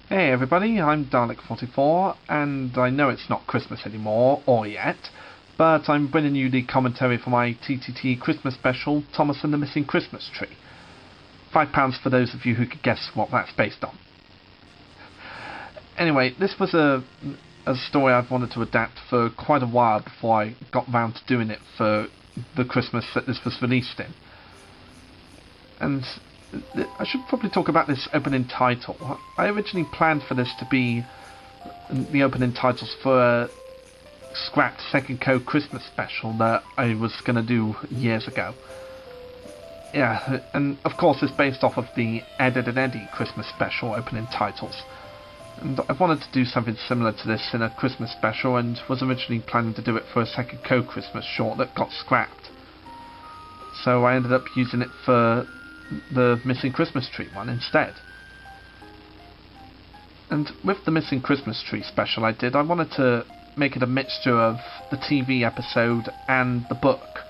Hey everybody, I'm Dalek44, and I know it's not Christmas anymore, or yet, but I'm bringing you the commentary for my TTT Christmas special, Thomas and the Missing Christmas Tree. £5 for those of you who could guess what that's based on. Anyway, this was a story I've wanted to adapt for quite a while before I got round to doing it for the Christmas that this was released in. And I should probably talk about this opening title. I originally planned for this to be the opening titles for a scrapped Second Co Christmas special that I was going to do years ago. Yeah, and of course it's based off of the Ed, Edd and Eddy Christmas special opening titles. And I wanted to do something similar to this in a Christmas special, and was originally planning to do it for a Second Co Christmas short that got scrapped. So I ended up using it for the Missing Christmas Tree one instead. And with the Missing Christmas Tree special I wanted to make it a mixture of the TV episode and the book.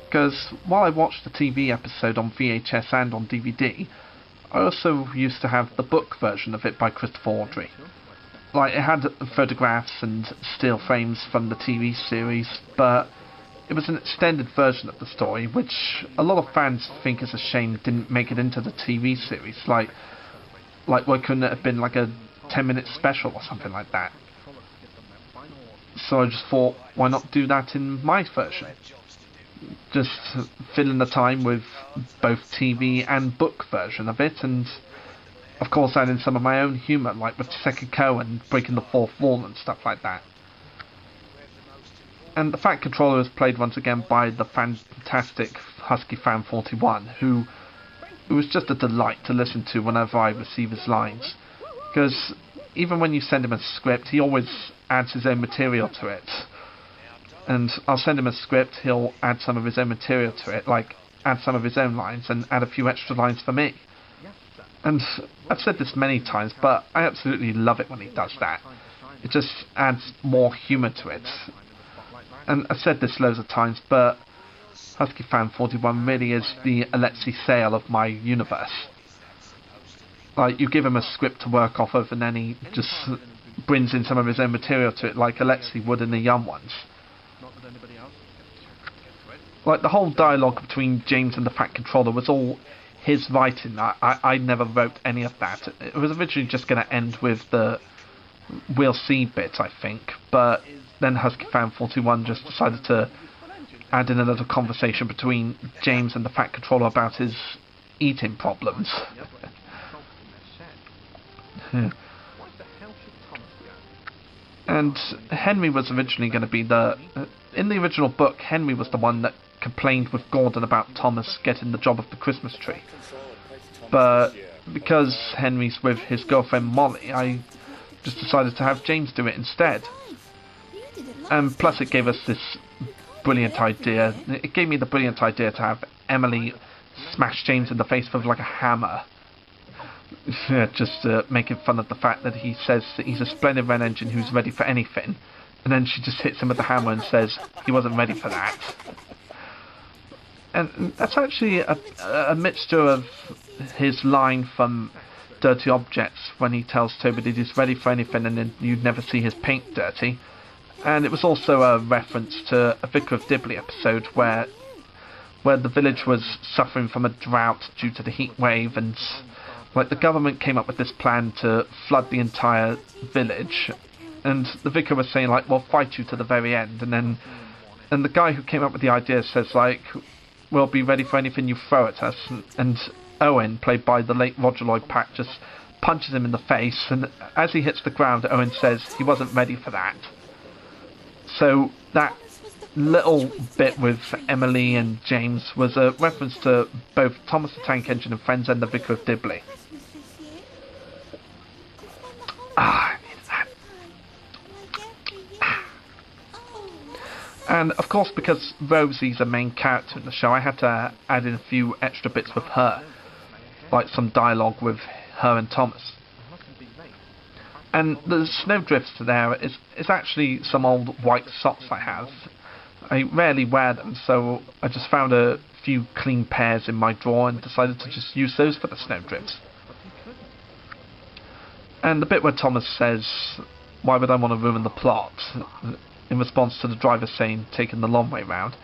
Because while I watched the TV episode on VHS and on DVD, I also used to have the book version of it by Christopher Awdry. Like, it had photographs and still frames from the TV series, but it was an extended version of the story, which a lot of fans think is a shame didn't make it into the TV series. Like why couldn't it have been like a 10-minute special or something like that? So I just thought, why not do that in my version? Just fill in the time with both TV and book version of it, and of course add in some of my own humour, like with Second Co and breaking the fourth wall and stuff like that. And the Fat Controller is played once again by the fantastic Husky Fan 41, who was just a delight to listen to whenever I receive his lines. Because even when you send him a script, he always adds his own material to it. And I'll send him a script, he'll add some of his own material to it, like add some of his own lines and add a few extra lines for me. And I've said this many times, but I absolutely love it when he does that. It just adds more humour to it. And I've said this loads of times, but Husky Fan 41 really is the Alexei Sayle of my universe. Like, you give him a script to work off of and then he just brings in some of his own material to it, like Alexei would in the Young Ones. Like, the whole dialogue between James and the Fat Controller was all his writing. I never wrote any of that. It was originally just going to end with the "we'll see" bit, I think, but then Husky Fan 41 just decided to add in a little conversation between James and the Fat Controller about his eating problems. And Henry was originally going to be in the original book, Henry was the one that complained with Gordon about Thomas getting the job of the Christmas tree. But because Henry's with his girlfriend Molly, I just decided to have James do it instead. And plus it gave us this brilliant idea. It gave me the brilliant idea to have Emily smash James in the face with like a hammer. Just making fun of the fact that he says that he's a splendid Ren engine who's ready for anything. And then she just hits him with the hammer and says he wasn't ready for that. And that's actually a mixture of his line from Dirty Objects when he tells Toby that he's ready for anything and then you'd never see his paint dirty. And it was also a reference to a Vicar of Dibley episode where the village was suffering from a drought due to the heat wave, and like the government came up with this plan to flood the entire village, and the vicar was saying like, we'll fight you to the very end, and the guy who came up with the idea says like, we'll be ready for anything you throw at us, and Owen, played by the late Roger Lloyd Pack, just punches him in the face, and as he hits the ground Owen says he wasn't ready for that. So that little bit with Emily and James was a reference to both Thomas the Tank Engine and Friends and the Vicar of Dibley. And of course, because Rosie's a main character in the show, I had to add in a few extra bits with her, like some dialogue with her and Thomas. And the snowdrifts there is actually some old white socks I have. I rarely wear them, so I just found a few clean pairs in my drawer and decided to just use those for the snowdrifts. And the bit where Thomas says, "Why would I want to ruin the plot?" in response to the driver saying, "Taking the long way round."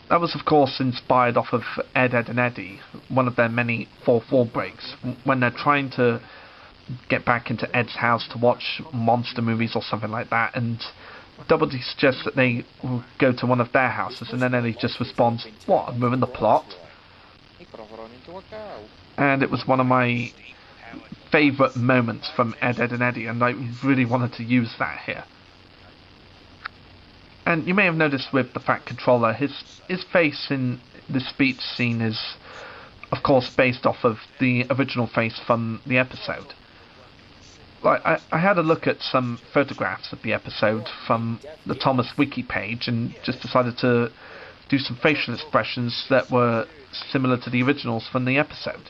That was, of course, inspired off of Ed, Ed and Eddie, one of their many 4-4 breaks, when they're trying to get back into Ed's house to watch monster movies or something like that, and Double D suggests that they go to one of their houses, and then Eddie just responds, "What, and ruin the plot?" And it was one of my favourite moments from Ed, Ed and Eddie, and I really wanted to use that here. And you may have noticed with the Fat Controller, his face in the speech scene is, of course, based off of the original face from the episode. Like, I had a look at some photographs of the episode from the Thomas Wiki page and just decided to do some facial expressions that were similar to the originals from the episode.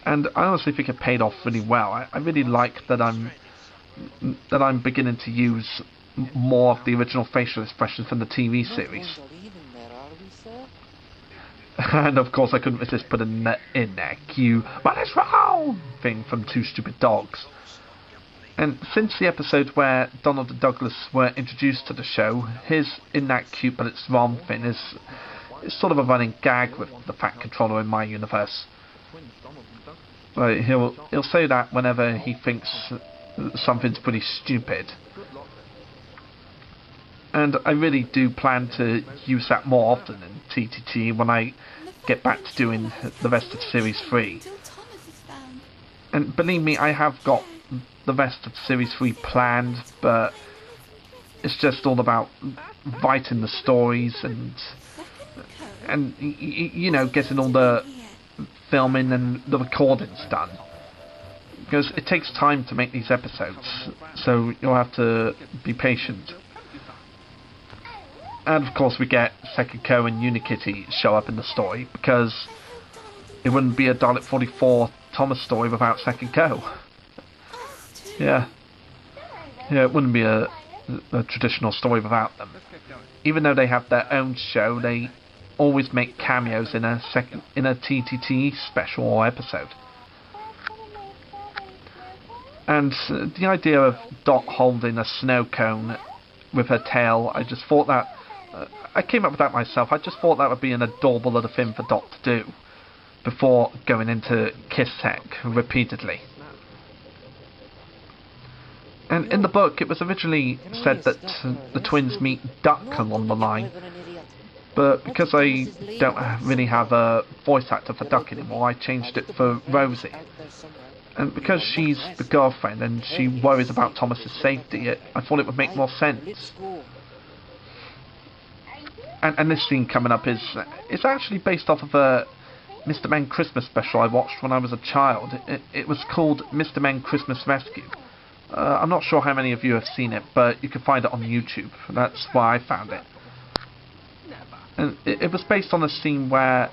And I honestly think it paid off really well. I really like that I'm beginning to use more of the original facial expressions from the TV series. And of course I couldn't resist putting in there cue "What is wrong?" thing from Two Stupid Dogs. And since the episode where Donald and Douglas were introduced to the show, his "in that cute but it's wrong" thing is sort of a running gag with the Fat Controller in my universe. He'll say that whenever he thinks something's pretty stupid. And I really do plan to use that more often in TTT when I get back to doing the rest of Series 3. And believe me, I have got the rest of Series 3 planned, but it's just all about writing the stories and you know, getting all the filming and the recordings done. Because it takes time to make these episodes, so you'll have to be patient. And of course we get Sekiko and Unikitty show up in the story, because it wouldn't be a Dalek 44 Thomas story without Sekiko. Yeah, it wouldn't be a traditional story without them. Even though they have their own show, they always make cameos in a TTT special or episode. And the idea of Dot holding a snow cone with her tail, I just thought that I came up with that myself. I just thought that would be an adorable little thing for Dot to do before going into Kissek repeatedly. And in the book, it was originally said that the twins meet Duck along the line, but because I don't really have a voice actor for Duck anymore, I changed it for Rosie. And because she's the girlfriend and she worries about Thomas's safety, I thought it would make more sense. And this scene coming up is actually based off of a Mr. Men Christmas special I watched when I was a child. It was called Mr. Men Christmas Rescue. I'm not sure how many of you have seen it, but you can find it on YouTube. That's where I found it. And it was based on a scene where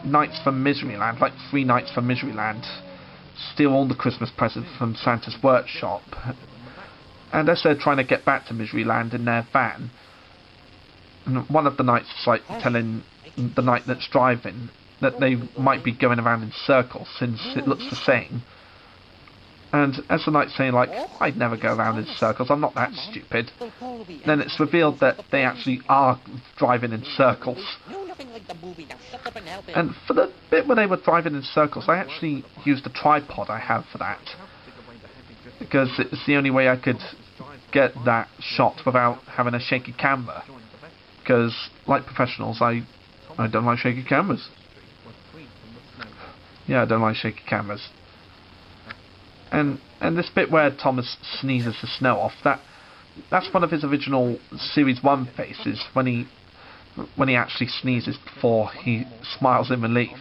Knights from Miseryland, like 3 Knights from Miseryland, steal all the Christmas presents from Santa's workshop. And as they're trying to get back to Miseryland in their van, one of the knights is like telling the knight that's driving that they might be going around in circles since it looks the same. And as the knight's saying, like, "I'd never go around in circles, I'm not that stupid," then it's revealed that they actually are driving in circles. And for the bit where they were driving in circles, I actually used a tripod I have for that, because it's the only way I could get that shot without having a shaky camera. Because, like professionals, I don't like shaky cameras. Yeah, I don't like shaky cameras. And this bit where Thomas sneezes the snow off, that's one of his original Series 1 faces, when he actually sneezes before he smiles in relief.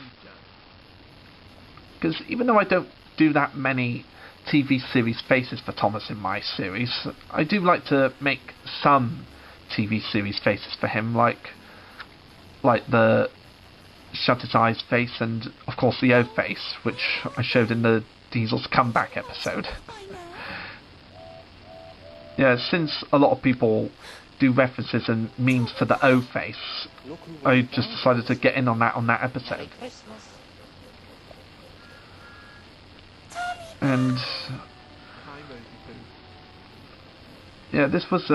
Because even though I don't do that many TV series faces for Thomas in my series, I do like to make some TV series faces for him, like the Shut His Eyes face and of course the O face, which I showed in the Diesel's comeback episode. Yeah, since a lot of people do references and memes to the O face, I just decided to get in on that episode. And yeah, this was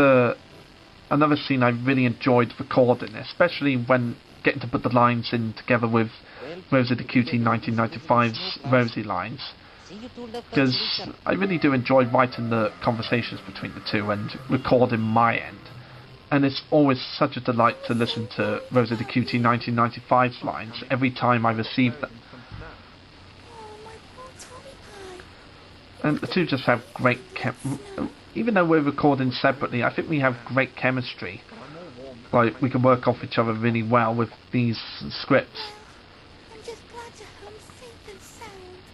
another scene I really enjoyed recording, especially when getting to put the lines in together with Rosie the Cutie 1995's Rosie lines, because I really do enjoy writing the conversations between the two and recording my end. And it's always such a delight to listen to Rosie the Cutie 1995's lines every time I receive them. And the two just have great even though we're recording separately, I think we have great chemistry. Like, we can work off each other really well with these scripts.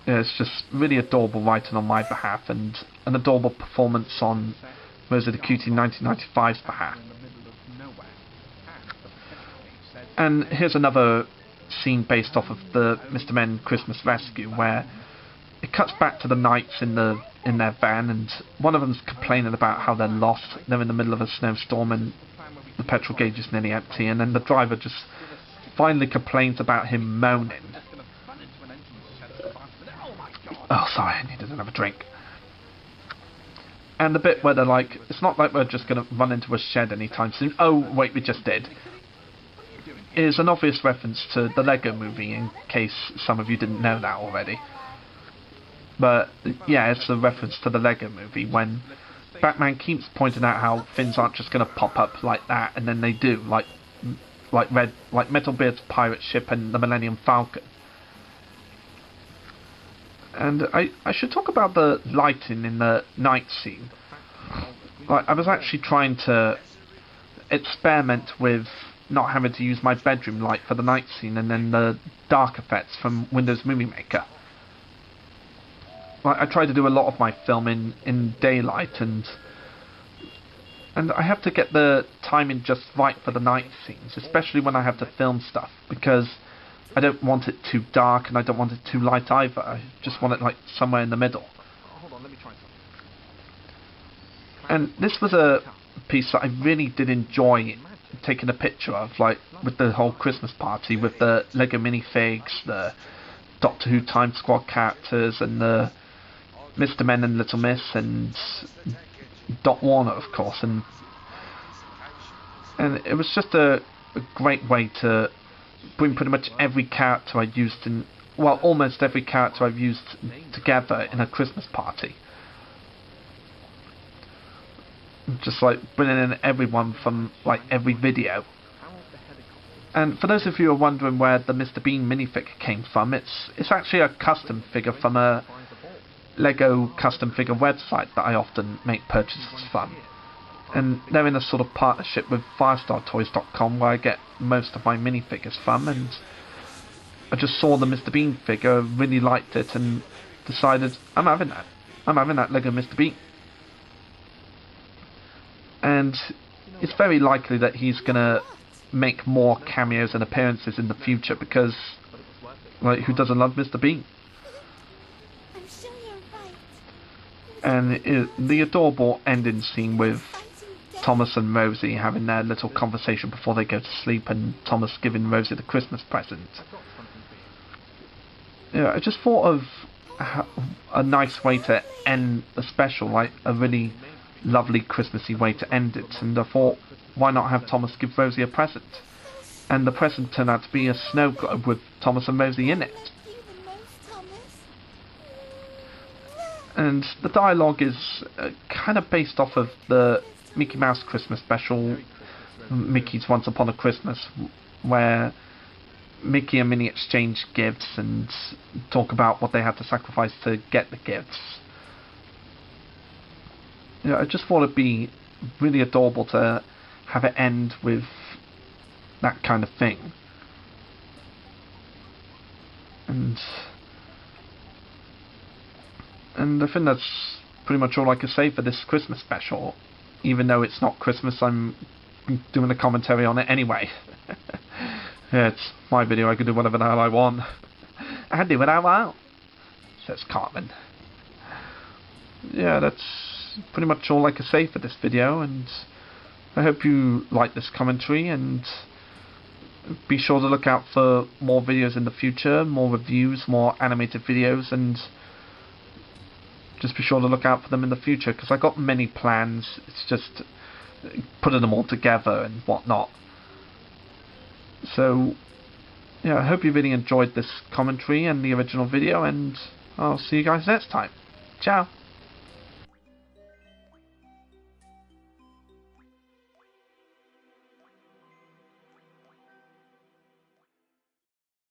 Yeah, it's just really adorable writing on my behalf, and an adorable performance on Rosie the Cutie 1995's behalf. And here's another scene based off of the Mr. Men Christmas Rescue, where it cuts back to the Knights in their van, and one of them's complaining about how they're lost. They're in the middle of a snowstorm and the petrol gauge is nearly empty, and then the driver just finally complains about him moaning. Oh, sorry, I needed another drink. And the bit where they're like, it's not like we're just going to run into a shed anytime soon. Oh, wait, we just did. Is an obvious reference to the Lego Movie, in case some of you didn't know that already. But yeah, it's a reference to the Lego Movie, when Batman keeps pointing out how things aren't just going to pop up like that, and then they do, like Metalbeard's pirate ship and the Millennium Falcon. And I should talk about the lighting in the night scene. Like, I was actually trying to experiment with not having to use my bedroom light for the night scene, and then the dark effects from Windows Movie Maker. Like, I try to do a lot of my filming in daylight, and I have to get the timing just right for the night scenes, especially when I have to film stuff, because I don't want it too dark and I don't want it too light either. I just want it like somewhere in the middle. And this was a piece that I really did enjoy taking a picture of, like with the whole Christmas party, with the Lego minifigs, the Doctor Who Time Squad characters, and the Mr. Men and Little Miss, and Dot Warner, of course, and it was just a great way to bring pretty much every character I'd used in, well, almost every character I've used together in a Christmas party. Just like bringing in everyone from like every video. And for those of you who are wondering where the Mr. Bean minifig came from, it's actually a custom figure from a Lego custom figure website that I often make purchases from. And they're in a sort of partnership with FirestarToys.com, where I get most of my minifigures from, and I just saw the Mr. Bean figure, really liked it, and decided, I'm having that. I'm having that Lego Mr. Bean. And it's very likely that he's gonna make more cameos and appearances in the future, because, like, who doesn't love Mr. Bean? And the adorable ending scene with Thomas and Rosie having their little conversation before they go to sleep, and Thomas giving Rosie the Christmas present. Yeah, I just thought of a nice way to end the special, like a really lovely Christmassy way to end it, and I thought, why not have Thomas give Rosie a present? And the present turned out to be a snow globe with Thomas and Rosie in it. And the dialogue is kind of based off of the Mickey Mouse Christmas special, Mickey's Once Upon a Christmas, where Mickey and Minnie exchange gifts and talk about what they had to sacrifice to get the gifts. You know, I just thought it'd be really adorable to have it end with that kind of thing. And I think that's pretty much all I can say for this Christmas special. Even though it's not Christmas, I'm doing a commentary on it anyway. Yeah, it's my video, I can do whatever the hell I want. I do what I want, says Cartman. Yeah, that's pretty much all I can say for this video, and I hope you like this commentary, and be sure to look out for more videos in the future, more reviews, more animated videos, and just be sure to look out for them in the future, because I got many plans. It's just putting them all together and whatnot. So, yeah, I hope you really enjoyed this commentary and the original video, and I'll see you guys next time. Ciao!